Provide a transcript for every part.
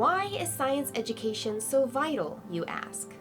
Why is science education so vital, you ask?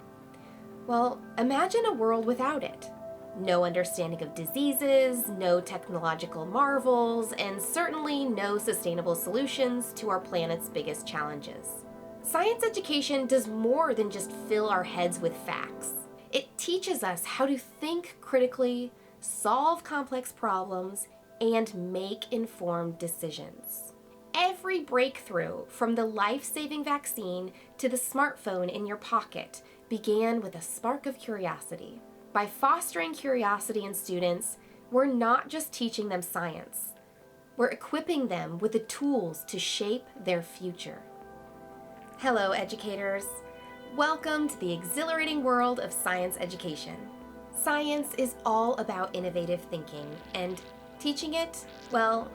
Well, imagine a world without it. No understanding of diseases, no technological marvels, and certainly no sustainable solutions to our planet's biggest challenges. Science education does more than just fill our heads with facts. It teaches us how to think critically, solve complex problems, and make informed decisions. Every breakthrough, from the life-saving vaccine to the smartphone in your pocket, began with a spark of curiosity. By fostering curiosity in students, we're not just teaching them science. We're equipping them with the tools to shape their future. Hello, educators. Welcome to the exhilarating world of science education. Science is all about innovative thinking, and teaching it, well,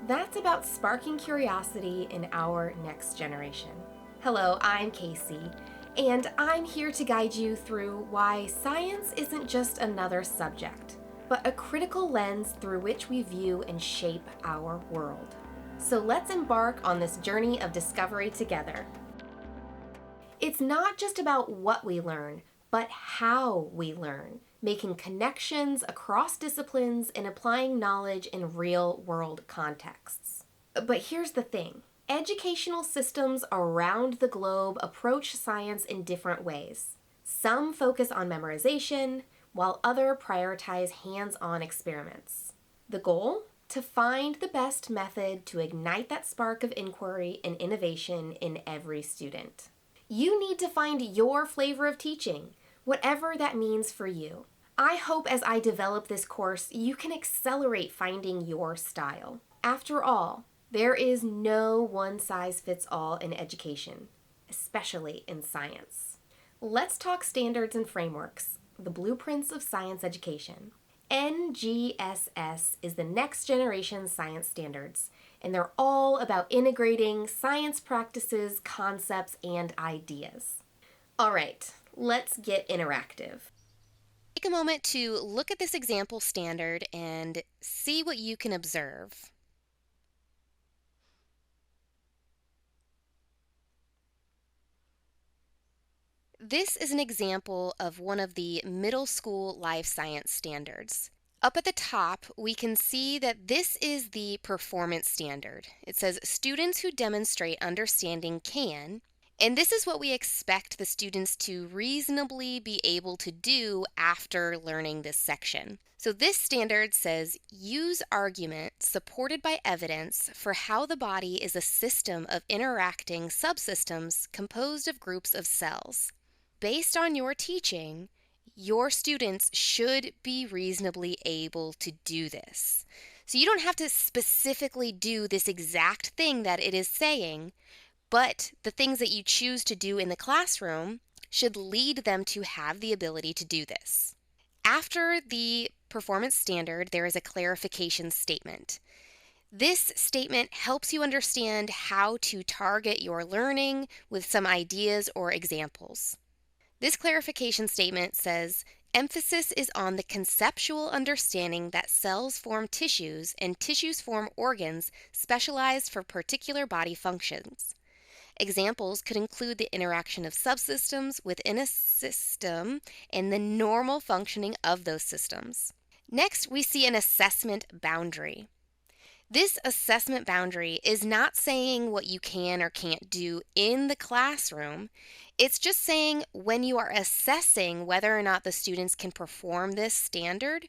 that's about sparking curiosity in our next generation. Hello, I'm Casey, and I'm here to guide you through why science isn't just another subject, but a critical lens through which we view and shape our world. So let's embark on this journey of discovery together. It's not just about what we learn, but how we learn, making connections across disciplines and applying knowledge in real-world contexts. But here's the thing. Educational systems around the globe approach science in different ways. Some focus on memorization, while others prioritize hands-on experiments. The goal? To find the best method to ignite that spark of inquiry and innovation in every student. You need to find your flavor of teaching, whatever that means for you. I hope as I develop this course, you can accelerate finding your style. After all, there is no one-size-fits-all in education, especially in science. Let's talk standards and frameworks, the blueprints of science education. NGSS is the next generation science standards, and they're all about integrating science practices, concepts, and ideas. All right, let's get interactive. Take a moment to look at this example standard and see what you can observe. This is an example of one of the middle school life science standards. Up at the top, we can see that this is the performance standard. It says students who demonstrate understanding can, and this is what we expect the students to reasonably be able to do after learning this section. So this standard says use argument supported by evidence for how the body is a system of interacting subsystems composed of groups of cells. Based on your teaching, your students should be reasonably able to do this. So you don't have to specifically do this exact thing that it is saying, but the things that you choose to do in the classroom should lead them to have the ability to do this. After the performance standard, there is a clarification statement. This statement helps you understand how to target your learning with some ideas or examples. This clarification statement says, emphasis is on the conceptual understanding that cells form tissues and tissues form organs specialized for particular body functions. Examples could include the interaction of subsystems within a system and the normal functioning of those systems. Next, we see an assessment boundary. This assessment boundary is not saying what you can or can't do in the classroom. It's just saying when you are assessing whether or not the students can perform this standard,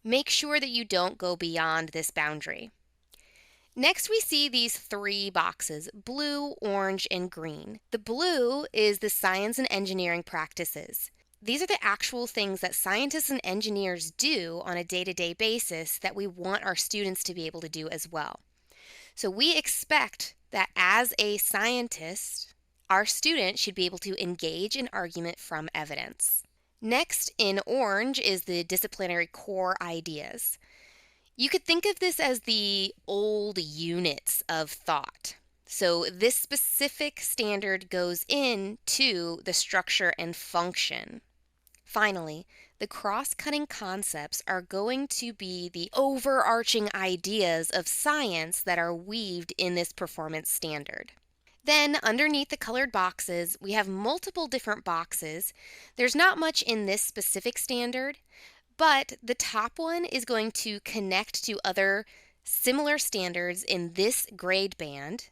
make sure that you don't go beyond this boundary. Next, we see these three boxes, blue, orange, and green. The blue is the science and engineering practices. These are the actual things that scientists and engineers do on a day-to-day basis that we want our students to be able to do as well. So we expect that as a scientist, our student should be able to engage in argument from evidence. Next, in orange, is the disciplinary core ideas. You could think of this as the old units of thought. So this specific standard goes into the structure and function. Finally, the cross-cutting concepts are going to be the overarching ideas of science that are weaved in this performance standard. Then, underneath the colored boxes, we have multiple different boxes. There's not much in this specific standard, but the top one is going to connect to other similar standards in this grade band.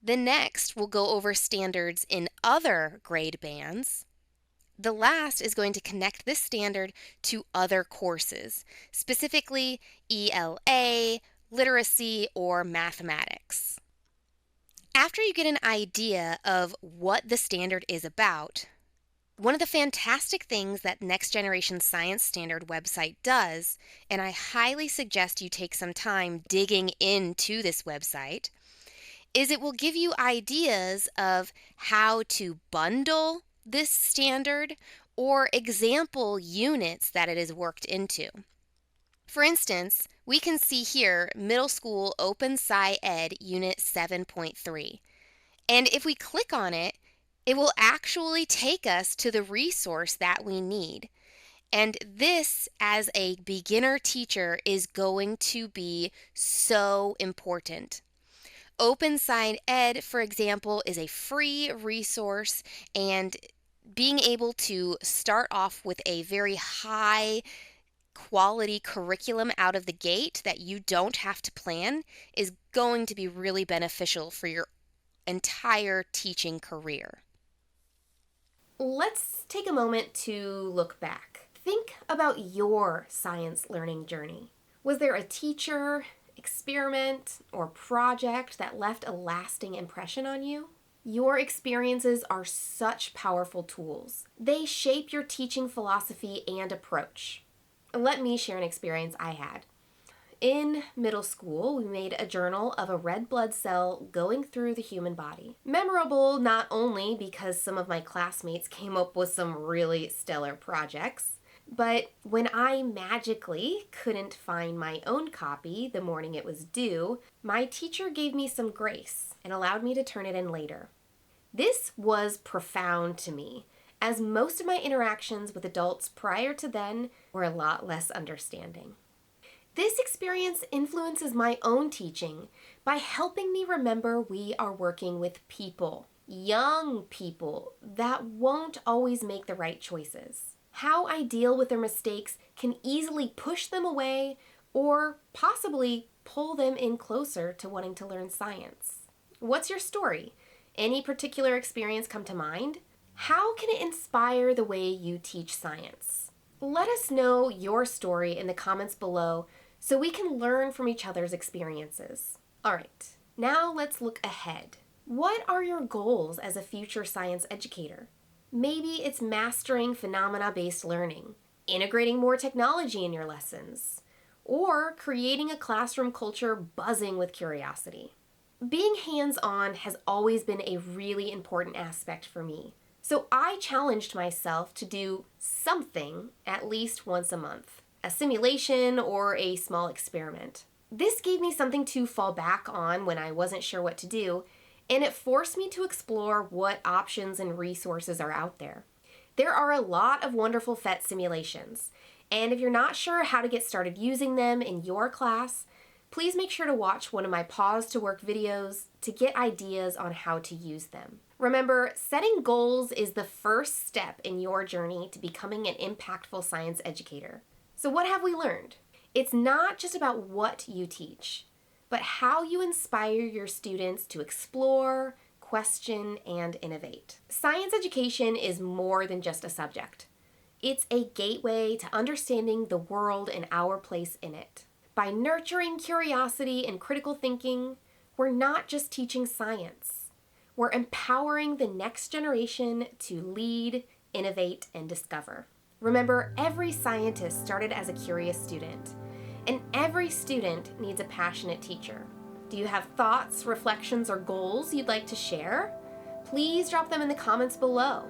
The next will go over standards in other grade bands. The last is going to connect this standard to other courses, specifically ELA, literacy, or mathematics. After you get an idea of what the standard is about, one of the fantastic things that Next Generation Science Standard website does, and I highly suggest you take some time digging into this website, is it will give you ideas of how to bundle this standard or example units that it is worked into. For instance, we can see here Middle School Open Sci Ed Unit 7.3. And if we click on it, it will actually take us to the resource that we need. And this, as a beginner teacher, is going to be so important. Open Sci Ed, for example, is a free resource, and being able to start off with a very high quality curriculum out of the gate that you don't have to plan is going to be really beneficial for your entire teaching career. Let's take a moment to look back. Think about your science learning journey. Was there a teacher, experiment, or project that left a lasting impression on you? Your experiences are such powerful tools. They shape your teaching philosophy and approach. Let me share an experience I had. In middle school, we made a journal of a red blood cell going through the human body. Memorable not only because some of my classmates came up with some really stellar projects, but when I magically couldn't find my own copy the morning it was due, my teacher gave me some grace and allowed me to turn it in later. This was profound to me, as most of my interactions with adults prior to then were a lot less understanding. This experience influences my own teaching by helping me remember we are working with people, young people, that won't always make the right choices. How I deal with their mistakes can easily push them away or possibly pull them in closer to wanting to learn science. What's your story? Any particular experience come to mind? How can it inspire the way you teach science? Let us know your story in the comments below so we can learn from each other's experiences. All right, now let's look ahead. What are your goals as a future science educator? Maybe it's mastering phenomena-based learning, integrating more technology in your lessons, or creating a classroom culture buzzing with curiosity. Being hands-on has always been a really important aspect for me. So I challenged myself to do something at least once a month, a simulation or a small experiment. This gave me something to fall back on when I wasn't sure what to do, and it forced me to explore what options and resources are out there. There are a lot of wonderful PhET simulations, and if you're not sure how to get started using them in your class, please make sure to watch one of my Pause to Work videos to get ideas on how to use them. Remember, setting goals is the first step in your journey to becoming an impactful science educator. So what have we learned? It's not just about what you teach, but how you inspire your students to explore, question, and innovate. Science education is more than just a subject. It's a gateway to understanding the world and our place in it. By nurturing curiosity and critical thinking, we're not just teaching science. We're empowering the next generation to lead, innovate, and discover. Remember, every scientist started as a curious student, and every student needs a passionate teacher. Do you have thoughts, reflections, or goals you'd like to share? Please drop them in the comments below.